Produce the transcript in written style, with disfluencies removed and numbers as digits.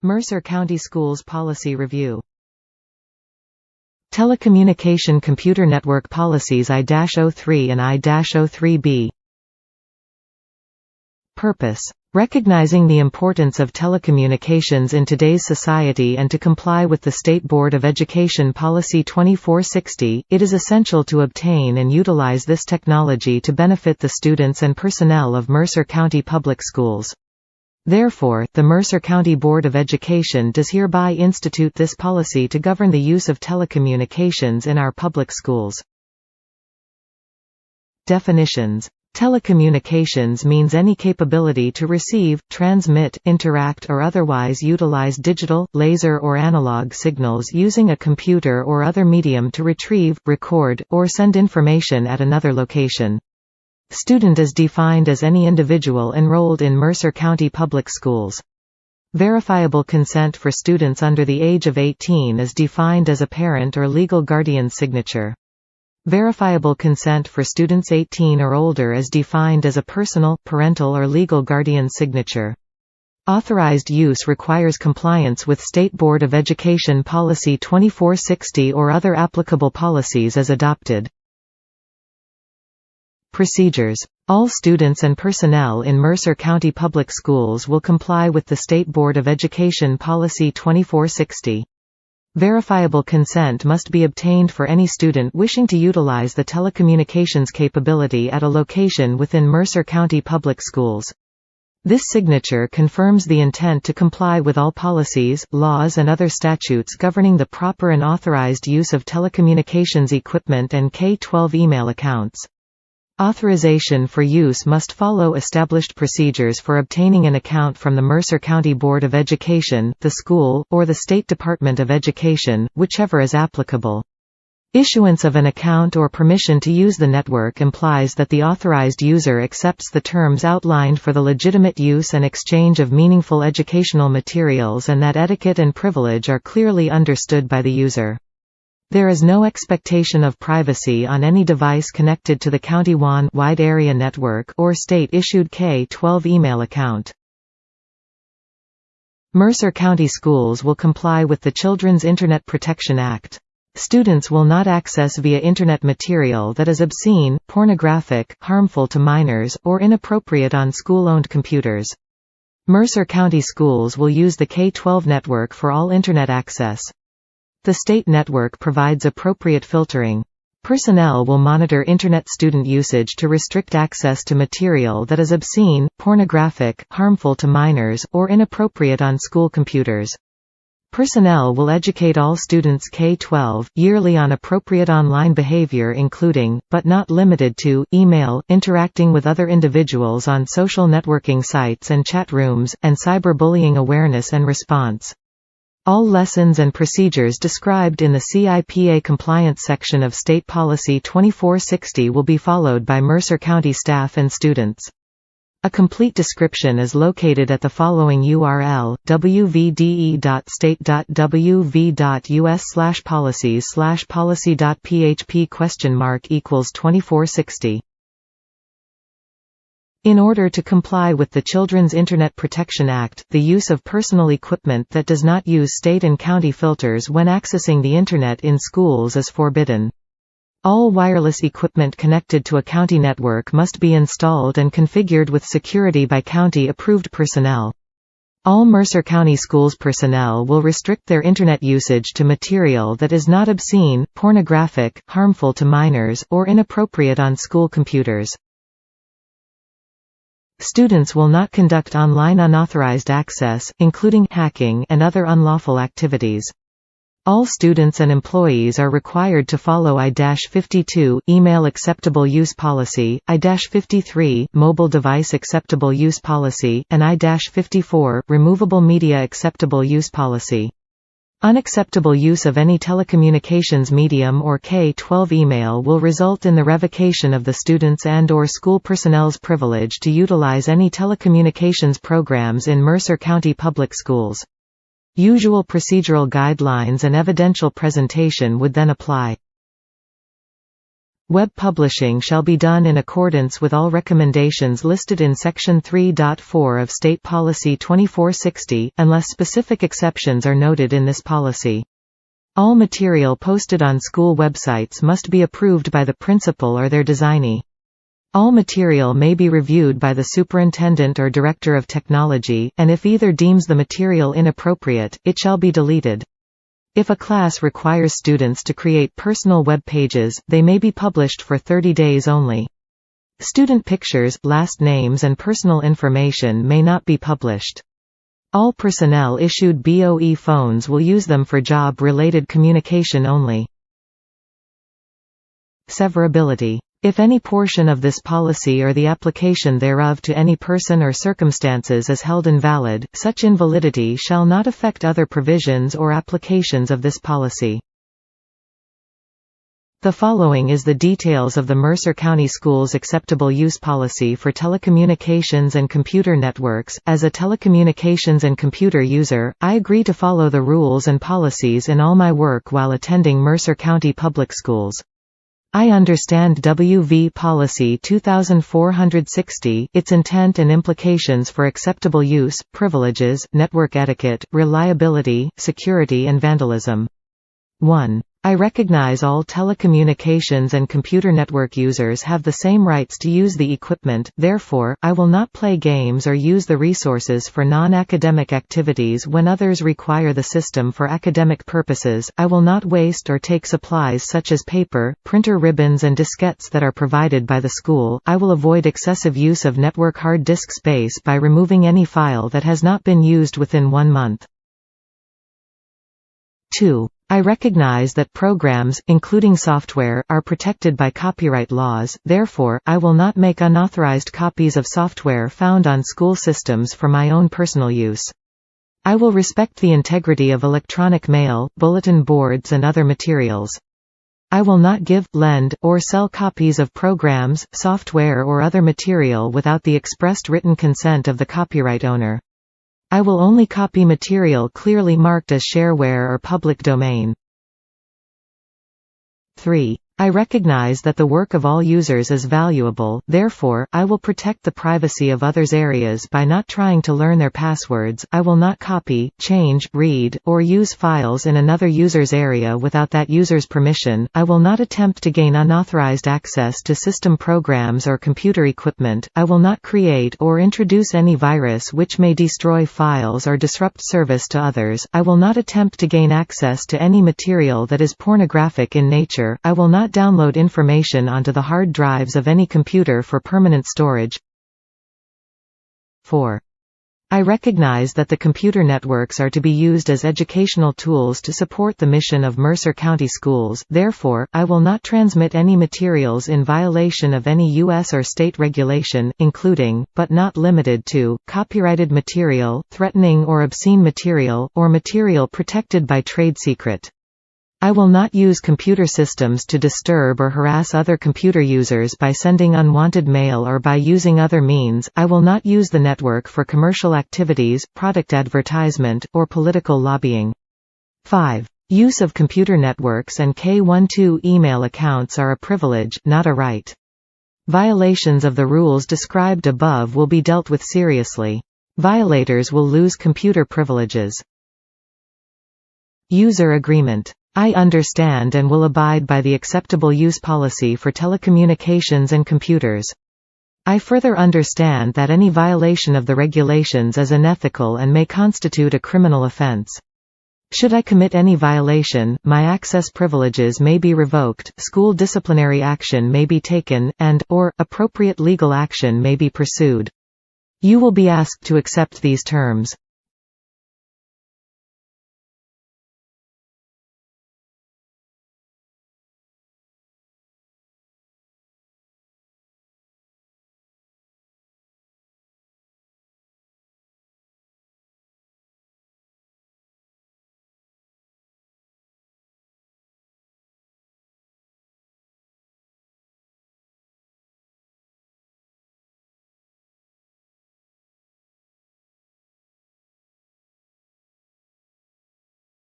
Mercer County Schools Policy Review. Telecommunication Computer Network Policies I-03 and I-03B. Purpose: recognizing the importance of telecommunications in today's society and to comply with the State Board of Education Policy 2460, it is essential to obtain and utilize this technology to benefit the students and personnel of Mercer County Public Schools. Therefore, the Mercer County Board of Education does hereby institute this policy to govern the use of telecommunications in our public schools. Definitions. Telecommunications means any capability to receive, transmit, interact or otherwise utilize digital, laser or analog signals using a computer or other medium to retrieve, record, or send information at another location. Student is defined as any individual enrolled in Mercer County Public Schools. Verifiable consent for students under the age of 18 is defined as a parent or legal guardian's signature. Verifiable consent for students 18 or older is defined as a personal, parental or legal guardian's signature. Authorized use requires compliance with State Board of Education Policy 2460 or other applicable policies as adopted. Procedures. All students and personnel in Mercer County Public Schools will comply with the State Board of Education Policy 2460. Verifiable consent must be obtained for any student wishing to utilize the telecommunications capability at a location within Mercer County Public Schools. This signature confirms the intent to comply with all policies, laws and other statutes governing the proper and authorized use of telecommunications equipment and K-12 email accounts. Authorization for use must follow established procedures for obtaining an account from the Mercer County Board of Education, the school, or the State Department of Education, whichever is applicable. Issuance of an account or permission to use the network implies that the authorized user accepts the terms outlined for the legitimate use and exchange of meaningful educational materials and that etiquette and privilege are clearly understood by the user. There is no expectation of privacy on any device connected to the County WAN wide area network or state-issued K-12 email account. Mercer County Schools will comply with the Children's Internet Protection Act. Students will not access via Internet material that is obscene, pornographic, harmful to minors, or inappropriate on school-owned computers. Mercer County Schools will use the K-12 network for all Internet access. The state network provides appropriate filtering. Personnel will monitor Internet student usage to restrict access to material that is obscene, pornographic, harmful to minors, or inappropriate on school computers. Personnel will educate all students K-12 yearly on appropriate online behavior including, but not limited to, email, interacting with other individuals on social networking sites and chat rooms, and cyberbullying awareness and response. All lessons and procedures described in the CIPA compliance section of State Policy 2460 will be followed by Mercer County staff and students. A complete description is located at the following URL: wvde.state.wv.us/policies/policy.php?2460. In order to comply with the Children's Internet Protection Act, the use of personal equipment that does not use state and county filters when accessing the Internet in schools is forbidden. All wireless equipment connected to a county network must be installed and configured with security by county-approved personnel. All Mercer County Schools personnel will restrict their Internet usage to material that is not obscene, pornographic, harmful to minors, or inappropriate on school computers. Students will not conduct online unauthorized access, including hacking and other unlawful activities. All students and employees are required to follow I-52 Email Acceptable Use Policy, I-53 Mobile Device Acceptable Use Policy, and I-54 Removable Media Acceptable Use Policy. Unacceptable use of any telecommunications medium or K-12 email will result in the revocation of the students' and/or school personnel's privilege to utilize any telecommunications programs in Mercer County Public Schools. Usual procedural guidelines and evidential presentation would then apply. Web publishing shall be done in accordance with all recommendations listed in Section 3.4 of State Policy 2460, unless specific exceptions are noted in this policy. All material posted on school websites must be approved by the principal or their designee. All material may be reviewed by the superintendent or director of technology, and if either deems the material inappropriate, it shall be deleted. If a class requires students to create personal web pages, they may be published for 30 days only. Student pictures, last names and personal information may not be published. All personnel issued BOE phones will use them for job-related communication only. Severability. If any portion of this policy or the application thereof to any person or circumstances is held invalid, such invalidity shall not affect other provisions or applications of this policy. The following is the details of the Mercer County Schools Acceptable Use Policy for Telecommunications and Computer Networks. As a telecommunications and computer user, I agree to follow the rules and policies in all my work while attending Mercer County Public Schools. I understand WV Policy 2460, its intent and implications for acceptable use, privileges, network etiquette, reliability, security and vandalism. 1. I recognize all telecommunications and computer network users have the same rights to use the equipment, therefore, I will not play games or use the resources for non-academic activities when others require the system for academic purposes. I will not waste or take supplies such as paper, printer ribbons and diskettes that are provided by the school. I will avoid excessive use of network hard disk space by removing any file that has not been used within 1 month. 2. I recognize that programs, including software, are protected by copyright laws, therefore, I will not make unauthorized copies of software found on school systems for my own personal use. I will respect the integrity of electronic mail, bulletin boards and other materials. I will not give, lend, or sell copies of programs, software or other material without the expressed written consent of the copyright owner. I will only copy material clearly marked as shareware or public domain. 3. I recognize that the work of all users is valuable, therefore, I will protect the privacy of others' areas by not trying to learn their passwords. I will not copy, change, read, or use files in another user's area without that user's permission. I will not attempt to gain unauthorized access to system programs or computer equipment. I will not create or introduce any virus which may destroy files or disrupt service to others. I will not attempt to gain access to any material that is pornographic in nature. I will not download information onto the hard drives of any computer for permanent storage. 4. I recognize that the computer networks are to be used as educational tools to support the mission of Mercer County Schools, therefore, I will not transmit any materials in violation of any U.S. or state regulation, including, but not limited to, copyrighted material, threatening or obscene material, or material protected by trade secret. I will not use computer systems to disturb or harass other computer users by sending unwanted mail or by using other means. I will not use the network for commercial activities, product advertisement, or political lobbying. 5. Use of computer networks and K12 email accounts are a privilege, not a right. Violations of the rules described above will be dealt with seriously. Violators will lose computer privileges. User agreement. I understand and will abide by the acceptable use policy for telecommunications and computers. I further understand that any violation of the regulations is unethical and may constitute a criminal offense. Should I commit any violation, my access privileges may be revoked, school disciplinary action may be taken, and/or appropriate legal action may be pursued. You will be asked to accept these terms.